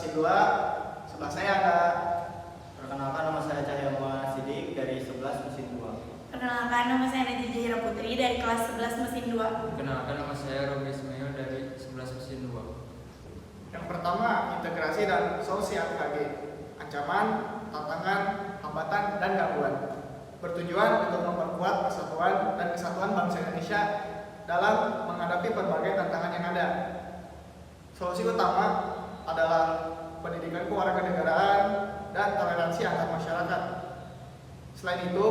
mesin 2. Sebelah saya ada. Perkenalkan, nama saya Cahya Muhammad Sidik dari 11 mesin 2. Perkenalkan, nama saya Najijah Hira Putri dari kelas 11 mesin 2. Perkenalkan, nama saya Robi Ismail dari 11 mesin 2. Yang pertama, integrasi dan solusi ATHG. Ancaman, tantangan, hambatan, dan gangguan. Bertujuan untuk memperkuat persatuan dan kesatuan bangsa Indonesia dalam menghadapi berbagai tantangan yang ada. Solusi utama adalah pendidikan kewarganegaraan dan toleransi antar masyarakat. Selain itu,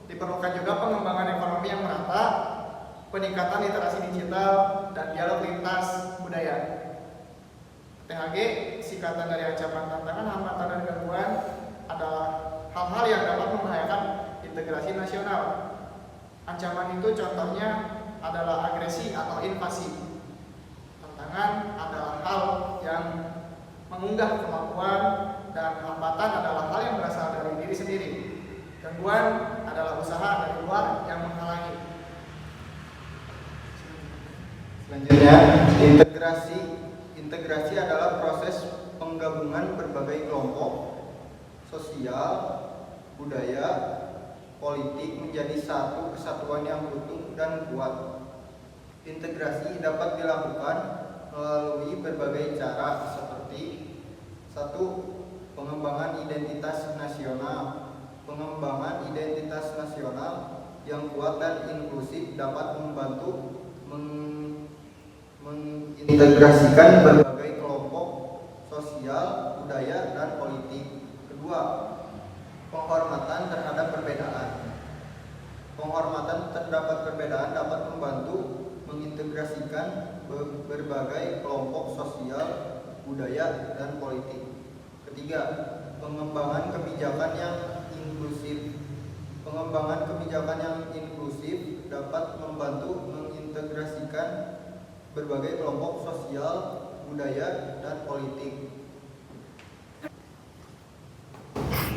diperlukan juga pengembangan ekonomi yang merata, peningkatan literasi digital, dan dialog lintas budaya. THG, singkatan dari ancaman, tantangan, hambatan, dan gangguan, adalah hal-hal yang dapat membahayakan integrasi nasional. Ancaman itu contohnya adalah agresi atau invasi. Tantangan adalah hal yang mengunggah kemampuan, dan hambatan adalah hal yang berasal dari diri sendiri. Gangguan adalah usaha dari luar yang menghalangi. Selanjutnya, integrasi adalah proses penggabungan berbagai kelompok sosial, budaya, politik menjadi satu kesatuan yang utuh dan kuat. Integrasi dapat dilakukan melalui berbagai cara seperti 1. Pengembangan identitas nasional. Pengembangan identitas nasional yang kuat dan inklusif dapat membantu mengintegrasikan berbagai kelompok sosial, budaya, dan politik. 2. Penghormatan terhadap perbedaan. Penghormatan terhadap perbedaan dapat membantu mengintegrasikan berbagai kelompok sosial, budaya, dan politik. 3. Pengembangan kebijakan yang inklusif. Pengembangan kebijakan yang inklusif dapat membantu mengintegrasikan berbagai kelompok sosial, budaya, dan politik.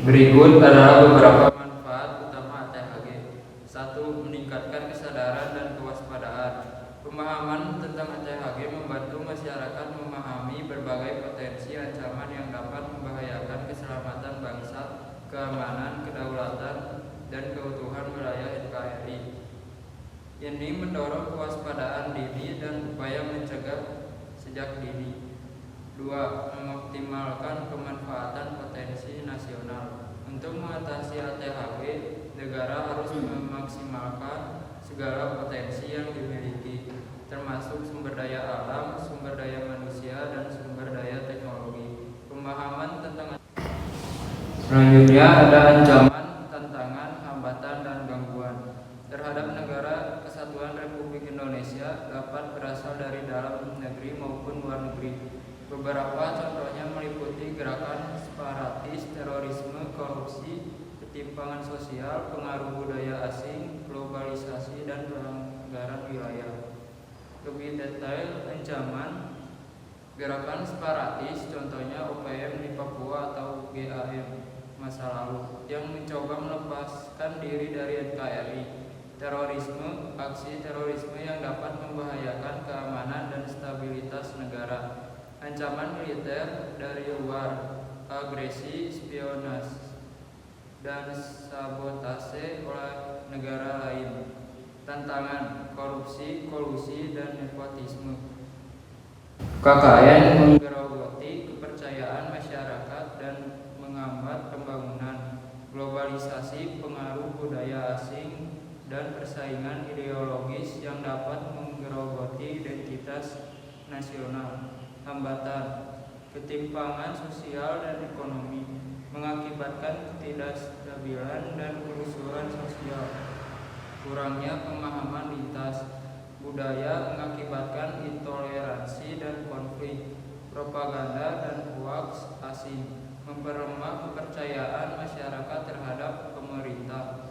Berikut adalah beberapa manfaat utama ATHG. 1. Meningkatkan kesadaran dan kewaspadaan. Pemahaman tentang ATHG membantu masyarakat memahami berbagai potensi ancaman yang dapat membahayakan keselamatan bangsa, keamanan, kedaulatan, dan keutuhan wilayah NKRI. Ini mendorong kewaspadaan diri dan upaya mencegah sejak dini. 2. Mengoptimalkan kemanfaatan potensi nasional. Untuk mengatasi ATHG, negara harus memaksimalkan segala potensi yang dimiliki, termasuk sumber daya alam, sumber daya manusia, dan sumber daya teknologi. Pemahaman tentang selanjutnya ada ancaman, tantangan, hambatan, dan gangguan terhadap negara kesatuan Republik Indonesia dapat berasal dari dalam negeri maupun luar negeri. Beberapa contohnya meliputi gerakan separatis, terorisme, korupsi, ketimpangan sosial, pengaruh budaya asing, globalisasi, dan pelanggaran wilayah. Lebih detail, ancaman gerakan separatis, contohnya OPM di Papua atau GAM masa lalu, yang mencoba melepaskan diri dari NKRI. Terorisme, aksi terorisme yang dapat membahayakan keamanan dan stabilitas negara. Ancaman militer dari luar, agresi, spionase, dan sabotase oleh negara lain. Tantangan, korupsi, kolusi, dan nepotisme. KKN menggerogoti kepercayaan masyarakat dan menghambat pembangunan. Globalisasi, pengaruh budaya asing, dan persaingan ideologis yang dapat menggerogoti identitas nasional. Hambatan, ketimpangan sosial dan ekonomi, mengakibatkan ketidakstabilan dan kerusuhan sosial. Kurangnya pemahaman lintas budaya mengakibatkan intoleransi dan konflik. Propaganda dan hoaks asing memperlemah kepercayaan masyarakat terhadap pemerintah.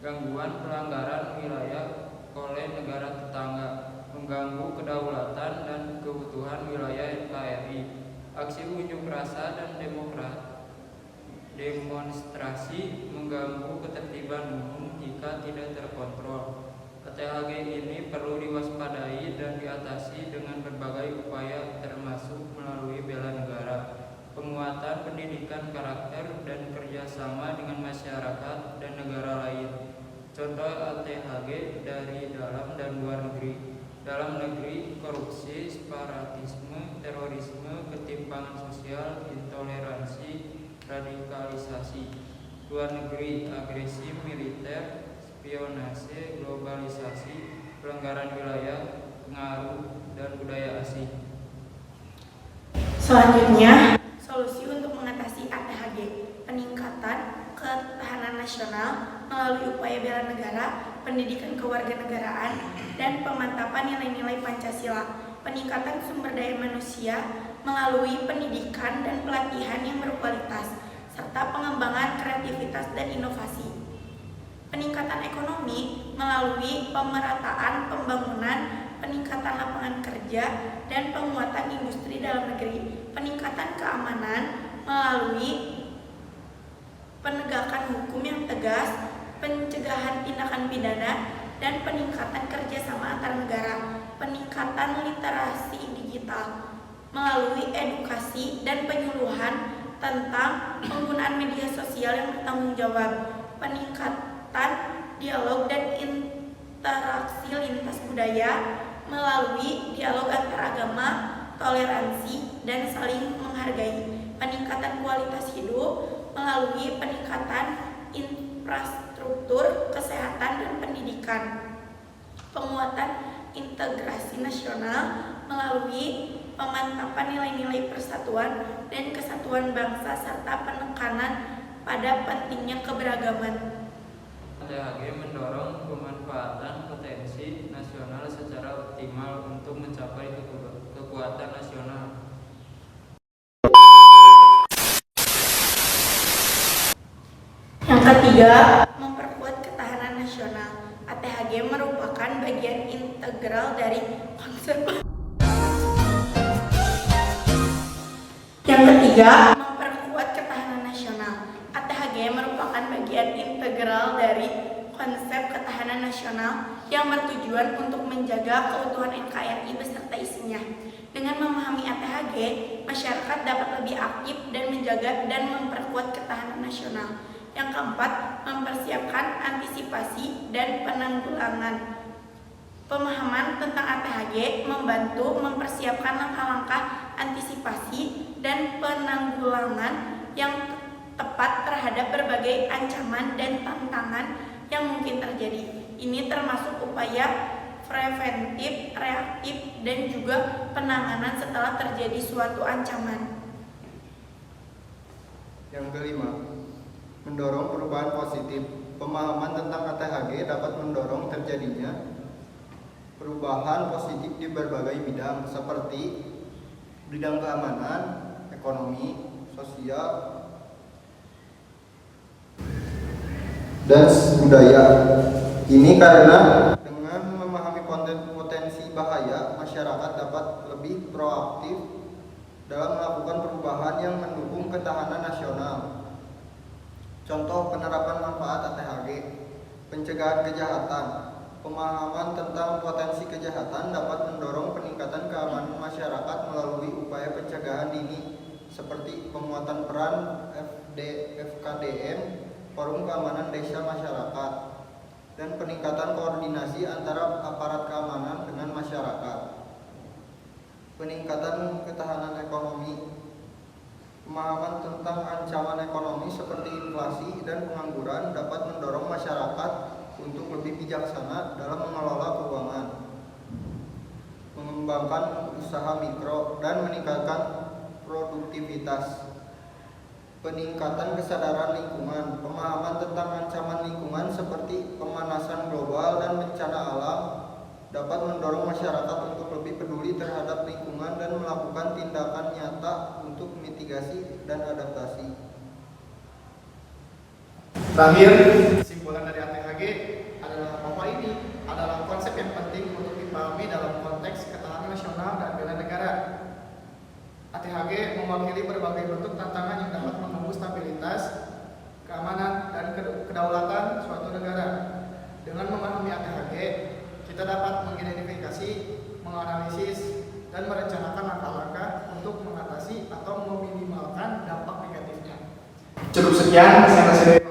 Gangguan pelanggaran wilayah oleh negara tetangga, mengganggu kedaulatan dan keutuhan wilayah NKRI. Aksi unjuk rasa dan demonstrasi mengganggu ketertiban umum jika tidak terkontrol. ATHG ini perlu diwaspadai dan diatasi dengan berbagai upaya termasuk melalui bela negara. masyarakat dan negara lain. Contoh ATHG dari dalam dan luar negeri. Dalam negeri, korupsi, separatisme, terorisme, ketimpangan sosial, intoleransi, radikalisasi. Luar negeri, agresi militer, spionase, globalisasi, pelanggaran wilayah, pengaruh, dan budaya asing. Selanjutnya, solusi untuk mengatasi ATHG, peningkatan ketahanan nasional melalui upaya bela negara, pendidikan kewarganegaraan, dan pemantapan nilai-nilai Pancasila, peningkatan sumber daya manusia melalui pendidikan dan pelatihan yang berkualitas, serta pengembangan kreativitas dan inovasi. Peningkatan ekonomi melalui pemerataan pembangunan, peningkatan lapangan kerja, dan penguatan industri dalam negeri. Peningkatan keamanan melalui penegakan hukum yang tegas, pencegahan tindakan pidana, dan peningkatan kerjasama antar negara. Peningkatan literasi digital melalui edukasi dan penyuluhan tentang penggunaan media sosial yang bertanggung jawab. Peningkatan dialog dan interaksi lintas budaya melalui dialog antar agama, toleransi, dan saling menghargai. Peningkatan kualitas hidup melalui peningkatan infrastruktur kesehatan dan pendidikan. Penguatan integrasi nasional melalui pemantapan nilai-nilai persatuan dan kesatuan bangsa serta penekanan pada pentingnya keberagaman. ATHG mendorong pemanfaatan potensi nasional secara optimal untuk mencapai kekuatan nasional. Yang ketiga, memperkuat ketahanan nasional. ATHG merupakan bagian integral dari konsep. Yang ketiga, memperkuat ketahanan nasional. ATHG merupakan bagian integral dari konsep ketahanan nasional yang bertujuan untuk menjaga keutuhan NKRI beserta isinya. Dengan memahami ATHG, masyarakat dapat lebih aktif dan menjaga dan memperkuat ketahanan nasional. Yang keempat, mempersiapkan antisipasi dan penanggulangan. Pemahaman tentang ATHG membantu mempersiapkan langkah-langkah antisipasi dan penanggulangan yang tepat terhadap berbagai ancaman dan tantangan yang mungkin terjadi. Ini termasuk upaya preventif, reaktif, dan juga penanganan setelah terjadi suatu ancaman. Yang kelima, mendorong perubahan positif. Pemahaman tentang ATHG dapat mendorong terjadinya perubahan positif di berbagai bidang seperti bidang keamanan, ekonomi, sosial, dan budaya. Ini karena dengan memahami potensi bahaya, masyarakat dapat lebih proaktif dalam melakukan perubahan yang mendukung ketahanan nasional. Contoh penerapan manfaat ATHG, pencegahan kejahatan. Pemahaman tentang potensi kejahatan dapat mendorong peningkatan keamanan masyarakat melalui upaya pencegahan dini seperti penguatan peran FKDM, Forum Keamanan Desa Masyarakat, dan peningkatan koordinasi antara aparat keamanan dengan masyarakat. Peningkatan ketahanan ekonomi. Pemahaman tentang ancaman ekonomi seperti inflasi dan pengangguran dapat mendorong masyarakat untuk lebih bijaksana dalam mengelola keuangan, mengembangkan usaha mikro, dan meningkatkan produktivitas. Peningkatan kesadaran lingkungan. Pemahaman tentang ancaman lingkungan seperti pemanasan global dan bencana alam dapat mendorong masyarakat untuk lebih peduli terhadap lingkungan dan melakukan tindakan nyata untuk mitigasi dan adaptasi. Terakhir, kesimpulan dari ATHG adalah bahwa ini adalah konsep yang penting untuk dipahami dalam konteks ketahanan nasional dan bela negara. ATHG mewakili berbagai bentuk tantangan yang dapat mengganggu stabilitas, keamanan, dan kedaulatan suatu negara. Dengan memahami ATHG, kita dapat mengidentifikasi, menganalisis, dan merencanakan langkah-langkah untuk mengatasi atau meminimalkan dampak negatifnya. Cukup sekian, saya